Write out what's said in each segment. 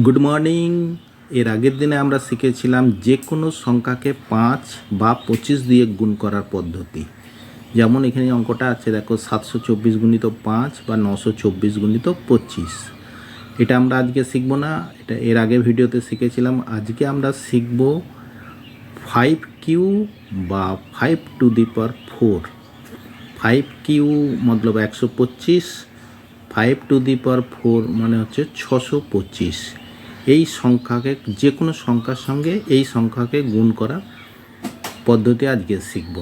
Good morning. এর আগের দিনে আমরা শিখেছিলাম যে কোনো সংখ্যাকে 5 বা 25 দিয়ে গুণ করার পদ্ধতি। যেমন এখানে অঙ্কটা আছে, দেখো 724 গুণিত 5 বা 924 গুণিত 25। এটা আমরা আজকে শিখব না, এটা এর আগে ভিডিওতে শিখেছিলাম। আজকে আমরা শিখব 5q বা 5 to the power 4। 5q Matlab 125, 5 to the পাওয়ার 4 মানে হচ্ছে 625। এই সংখ্যাকে যে কোনো সংখ্যার সঙ্গে এই সংখ্যাকে গুণ করার পদ্ধতি আজকে শিখব।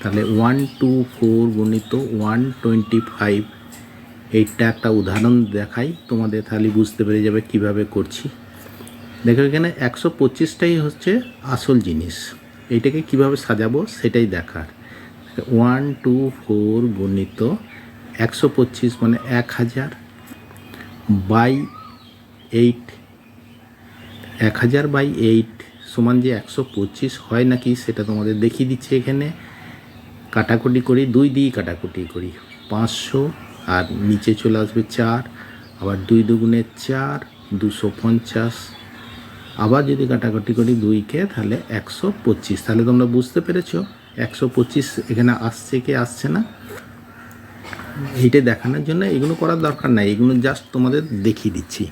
তাহলে 124 গুণিত 125, এইটা একটা উদাহরণ দেখাই তোমাদের, তাহলে বুঝতে পেরে যাবে কিভাবে করছি। দেখো এখানে 125টাই হচ্ছে আসল জিনিস, এইটাকে কিভাবে সাজাবো সেটাই দেখার। 124 গুণিত 125 মানে 1000 বাই 8, 1000 বাই 8 সমান যে 125 হয় নাকি সেটা তোমাদের দেখিয়ে দিচ্ছে। এখানে কাটাকুটি করি, 2 দিয়ে কাটাকুটি করি, 500 আর নিচে চলে আসবে 4, আবার 2 দুগুণে 4, 250, আবার যদি কাটাকুটি করি 2কে তাহলে 125। তাহলে তোমরা বুঝতে পেরেছো 125 এখানে আসছে কি আসছে না, এইটা দেখানোর জন্য এগুলো করার দরকার নাই, এগুলো জাস্ট তোমাদের দেখিয়ে দিচ্ছি।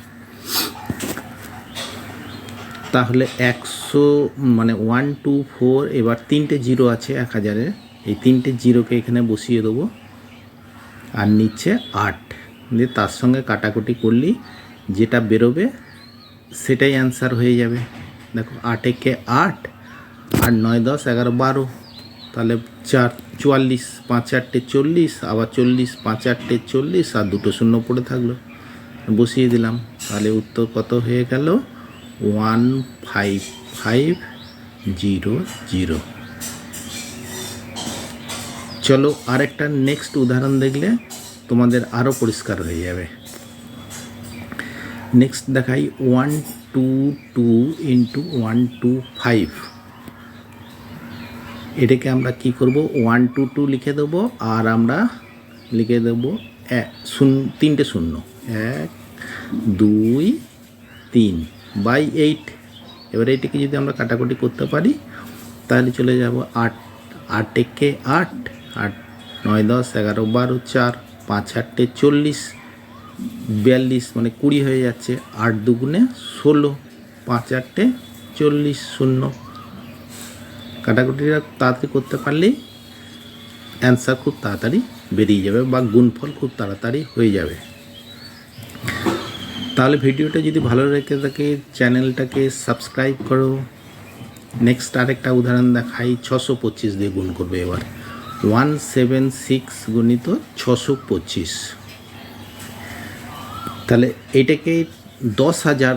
তাহলে 100 মানে 124, এবার 3টে জিরো আছে 1000-এ, এই 3টে জিরোকে এখানে বসিয়ে দেবো আর নিচে 8 দিয়ে তার সঙ্গে কাটাকুটি করলেই যেটা বেরোবে সেটাই অ্যান্সার হয়ে যাবে। দেখো 8 একে 8, 8 9 10 11 12, তাহলে 4 44, 5 8 40, আবার 40, 5 8 40 আর দুটো শূন্য পড়ে থাকলো, বসিয়ে দিলাম। তাহলে উত্তর কত হয়ে গেল? 15500। চলো আরেকটা নেক্সট উদাহরণ দেখলে তোমাদের আরও পরিষ্কার হয়ে যাবে। নেক্সট দেখাই 122 ইন্টু 125। এটাকে আমরা কি করব, 122 লিখে দেবো আর আমরা লিখে দেবো 3টে শূন্য, 1 2 3 বাই 8। এবার এইটাকে যদি আমরা কাটাকুটি করতে পারি তাহলে চলে যাব 8, 8 একে 8, 8 9 10 11 12, 4 5 8 40, 42 মানে 20 হয়ে যাচ্ছে, 8 দুগুণে 16, 5 8 40, 0। কাটাকুটিটা তাড়াতাড়ি করতে পারলেই অ্যান্সার খুব তাড়াতাড়ি বেরিয়ে যাবে বা গুণফল খুব তাড়াতাড়ি হয়ে যাবে। তাহলে ভিডিওটা যদি ভালো লেগে থাকে চ্যানেলটাকে সাবস্ক্রাইব করো। নেক্সট আরেকটা উদাহরণ দেখাই, 625 দিয়ে গুণ করবে। এবার 176 গুণিত 625। তাহলে এটাকে 10,000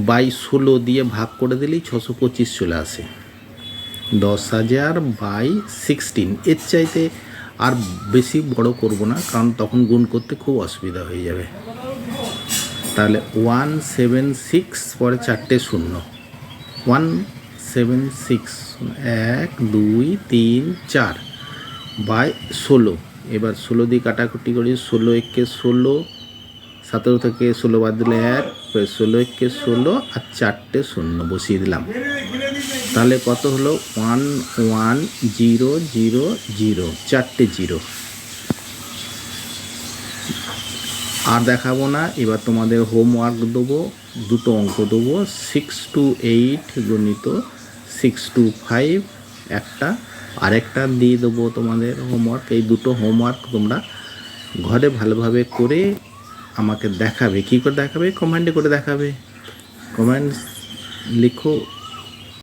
বাই 16 দিয়ে ভাগ করে দিলেই 625 চলে আসে। 10,000 বাই 16, এর চাইতে আর বেশি বড় করব না, কারণ তখন গুণ করতে খুব অসুবিধা হয়ে যাবে। তাহলে 176 পরে 4টে শূন্য, 176 1 2 3 4 বাই 16। এবার 16 দিয়ে কাটাকুটি করি, 16 একে 16, 17 থেকে 16 বাদ দিলে 1, 16 একে 16 আর 4টে শূন্য বসিয়ে দিলাম। তাহলে কত হলো? 11000, 4টে জিরো। আর দেখাবো না, এবার তোমাদের হোমওয়ার্ক দেবো, দুটো অঙ্ক দেবো, 628 গুণিত 625 একটা, আরেকটা দিয়ে দেবো তোমাদের হোমওয়ার্ক। এই দুটো হোমওয়ার্ক তোমরা ঘরে ভালোভাবে করে আমাকে দেখাবে। কী করে দেখাবে? কমেন্টে করে দেখাবে। কমেন্টস লিখো